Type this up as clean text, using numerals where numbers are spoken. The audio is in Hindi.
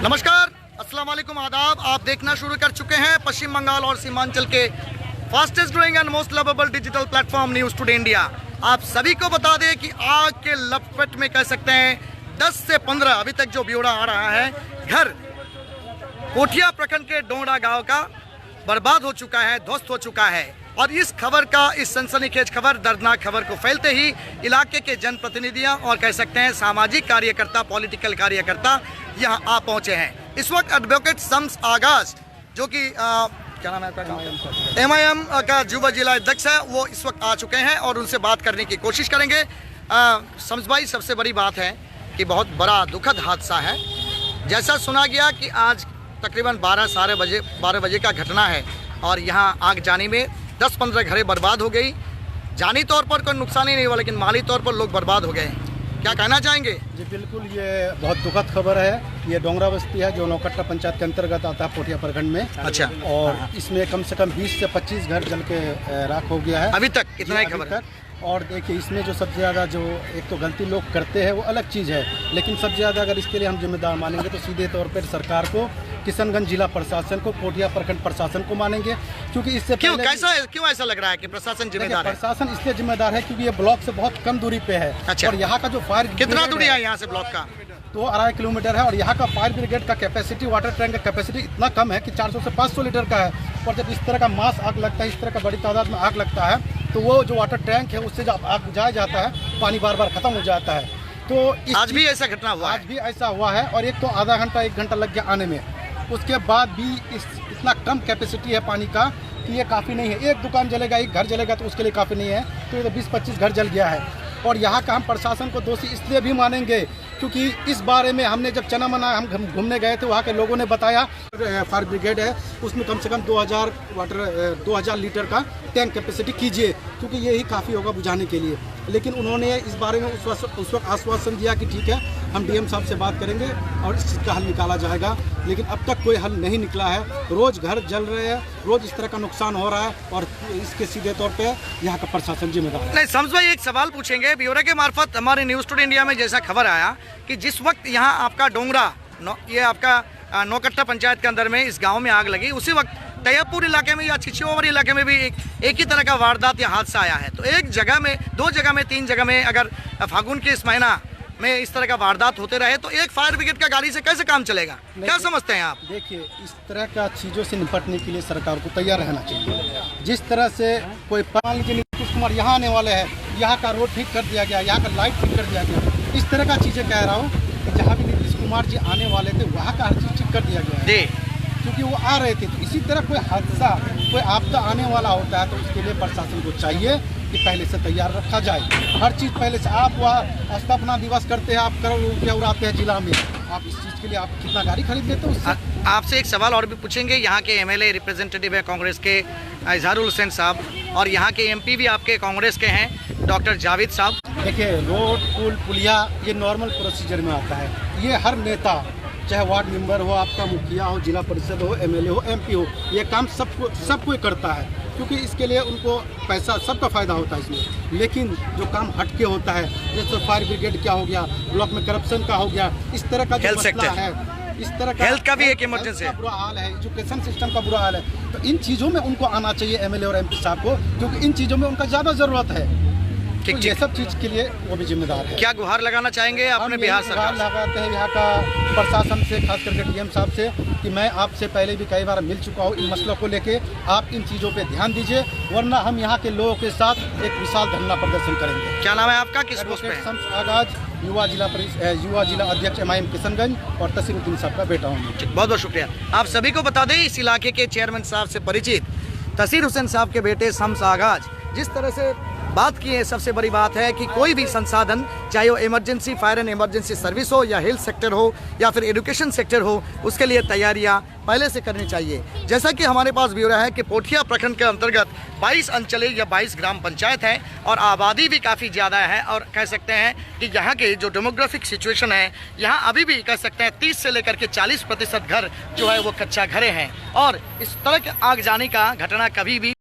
नमस्कार, अस्सलाम वालेकुम, आदाब। आप देखना शुरू कर चुके हैं पश्चिम बंगाल और सीमांचल के fastest growing and most lovable digital platform news today India. आप सभी को बता दें कि आग के लपट में कह सकते हैं 10 से 15 अभी तक जो ब्यौरा आ रहा है, घर पोठिया प्रखंड के डोंगरा गांव का बर्बाद हो चुका है, ध्वस्त हो चुका है। और इस खबर का, इस सनसनीखेज खबर, दर्दनाक खबर को फैलते ही इलाके के जनप्रतिनिधियां और कह सकते हैं सामाजिक कार्यकर्ता, पॉलिटिकल कार्यकर्ता यहां आ पहुंचे हैं। इस वक्त एडवोकेट शम्स आगाज, जो कि क्या नाम है आपका, MIM का युवा जिला अध्यक्ष है, वो इस वक्त आ चुके हैं और उनसे बात करने की कोशिश करेंगे। शम्स भाई, सबसे बड़ी बात है कि बहुत बड़ा दुखद हादसा है। जैसा सुना गया कि आज तकरीबन 12 बजे का घटना है और यहाँ आग जाने में 10-15 घरें बर्बाद हो गई। जानी तौर पर कोई नुकसान ही नहीं हुआ, लेकिन माली तौर पर लोग बर्बाद हो गए। क्या कहना चाहेंगे? जी बिल्कुल, ये बहुत दुखद खबर है। ये डोंगरा बस्ती है जो नौकट्टा पंचायत के अंतर्गत आता है, पोठिया प्रखंड में। अच्छा। और इसमें कम से कम 20 से 25 घर जल के राख हो गया है अभी तक इतना ही खबर है। और देखिए, इसमें जो सबसे ज़्यादा जो एक तो गलती लोग करते हैं वो अलग चीज़ है, लेकिन सबसे ज़्यादा अगर इसके लिए हम जिम्मेदार मानेंगे तो सीधे तौर पर सरकार को, किशनगंज जिला प्रशासन को, पोठिया प्रखंड प्रशासन को मानेंगे। क्योंकि इससे क्यों ऐसा लग रहा है कि प्रशासन जिम्मेदार है? प्रशासन इसलिए जिम्मेदार है क्योंकि ये ब्लॉक से बहुत कम दूरी पे है। अच्छा। और यहाँ का जो फायर कितना दूरी है यहाँ से ब्लॉक का? तो 2.5 किलोमीटर है। और यहाँ का फायर ब्रिगेड का कैपेसिटी, वाटर टैंक का कैपेसिटी इतना कम है कि 400 से 500 लीटर का है। और जब इस तरह का मास आग लगता है, इस तरह का बड़ी तादाद में आग लगता है, तो वो जो वाटर टैंक है उससे जब आग बुझाया जाता है, पानी बार बार खत्म हो जाता है। तो आज भी ऐसा घटना हुआ? आज भी ऐसा हुआ है। और एक तो आधा घंटा 1 घंटा लग गया आने में, उसके बाद भी इतना कम कैपेसिटी है पानी का कि ये काफ़ी नहीं है। एक दुकान जलेगा, एक घर जलेगा तो उसके लिए काफ़ी नहीं है। तो ये तो 20-25 घर जल गया है। और यहाँ का हम प्रशासन को दोषी इसलिए भी मानेंगे क्योंकि इस बारे में हमने जब चना मना हम घूमने गए थे, वहाँ के लोगों ने बताया फायर ब्रिगेड है उसमें कम से कम 2000 लीटर का टैंक कैपेसिटी कीजिए, क्योंकि ये ही काफ़ी होगा बुझाने के लिए। लेकिन उन्होंने इस बारे में उस वक्त आश्वासन दिया कि ठीक है, हम DM साहब से बात करेंगे और इस चीज़ का हल निकाला जाएगा। लेकिन अब तक कोई हल नहीं निकला है। रोज़ घर जल रहे हैं, रोज़ इस तरह का नुकसान हो रहा है और इसके सीधे तौर पे यहाँ का प्रशासन जिम्मेदार है। नहीं, शम्स भाई, एक सवाल पूछेंगे। ब्यौरे के मार्फत हमारे न्यूज़ टुडे इंडिया में जैसा खबर आया कि जिस वक्त यहाँ आपका डोंगरा, ये आपका नौकट्टा पंचायत के अंदर में इस गाँव में आग लगी, उसी वक्त तैयबपुर इलाके में या छिछियोवर इलाके में भी एक ही तरह का वारदात या हादसा आया है। तो एक जगह में, 2 जगह में, 3 जगह में अगर फागुन के इस महीना में इस तरह का वारदात होते रहे तो एक फायर ब्रिगेड का गाड़ी से कैसे काम चलेगा? क्या समझते हैं आप? देखिए, इस तरह का चीज़ों से निपटने के लिए सरकार को तैयार रहना चाहिए। जिस तरह से कोई मान लीजिए नीतीश कुमार यहाँ आने वाले हैं, यहाँ का रोड ठीक कर दिया गया, यहाँ का लाइट ठीक कर दिया गया, इस तरह का चीज़ें कह रहा हूँ कि जहाँ भी नीतीश कुमार जी आने वाले थे वहाँ का हर चीज़ ठीक कर दिया गया है, क्योंकि वो आ रहे थे। तो इसी तरह कोई हादसा, कोई आपदा आने वाला होता है तो उसके लिए प्रशासन को चाहिए कि पहले से तैयार रखा जाए। हर चीज़ पहले से। आप वहाँ स्थापना दिवस करते हैं, आप करोड़ रुपया उड़ाते हैं जिला में, आप इस चीज़ के लिए आप कितना गाड़ी खरीद लेते हो? आपसे एक सवाल और भी पूछेंगे। यहाँ के MLA रिप्रेजेंटेटिव है कांग्रेस के इजहारुल हुसैन साहब, और यहाँ के MP भी आपके कांग्रेस के हैं डॉक्टर जावेद साहब। देखिए, रोड, पुल, पुलिया ये नॉर्मल प्रोसीजर में आता है। ये हर नेता, चाहे वार्ड मेंबर हो, आपका मुखिया हो, जिला परिषद हो, MLA हो, MP हो, ये काम सब कोई करता है, क्योंकि इसके लिए उनको पैसा, सबका फायदा होता है इसमें। लेकिन जो काम हटके होता है, जैसे फायर ब्रिगेड क्या हो गया, ब्लॉक में करप्शन का हो गया, इस तरह का जो मसला है, इस तरह का हेल्थ का भी एक इमरजेंसी बुरा हाल है, एजुकेशन सिस्टम का बुरा हाल है। तो इन चीज़ों में उनको आना चाहिए MLA और MP साहब को, क्योंकि इन चीज़ों में उनका ज़्यादा ज़रूरत है। तो ये सब चीज़ के लिए वो भी जिम्मेदार है। क्या गुहार लगाना चाहेंगे अपने बिहार सरकार? गुहार लगाते हैं यहाँ का प्रशासन से, खास करके DM साहब से, कि मैं आपसे पहले भी कई बार मिल चुका हूँ इन मसलों को लेके, आप इन चीज़ों पे ध्यान दीजिए, वरना हम यहाँ के लोगों के साथ एक विशाल धरना प्रदर्शन करेंगे। क्या नाम है आपका, किस पोस्ट पे? शम्स आगाज, युवा जिला अध्यक्ष MIM किशनगंज, और तसीरुद्दीन साहब का बेटा हूँ। बहुत बहुत शुक्रिया। आप सभी को बता दें, इस इलाके के चेयरमैन साहब से परिचित तसीर हुसैन साहब के बेटे शम्स आगाज जिस तरह से बात की है, सबसे बड़ी बात है कि कोई भी संसाधन, चाहे वो emergency, fire and emergency service हो, या हेल्थ सेक्टर हो, या फिर एजुकेशन सेक्टर हो, उसके लिए तैयारियां पहले से करनी चाहिए। जैसा कि हमारे पास ब्यौरा है कि पोठिया प्रखंड के अंतर्गत 22 अंचलें या 22 ग्राम पंचायत हैं और आबादी भी काफ़ी ज़्यादा है। और कह सकते हैं कि यहाँ के जो डेमोग्राफिक सिचुएशन है, यहाँ अभी भी कह सकते हैं 30 से लेकर के 40% घर जो है वो कच्चा घरें हैं। और इस तरह के आग जाने का घटना कभी भी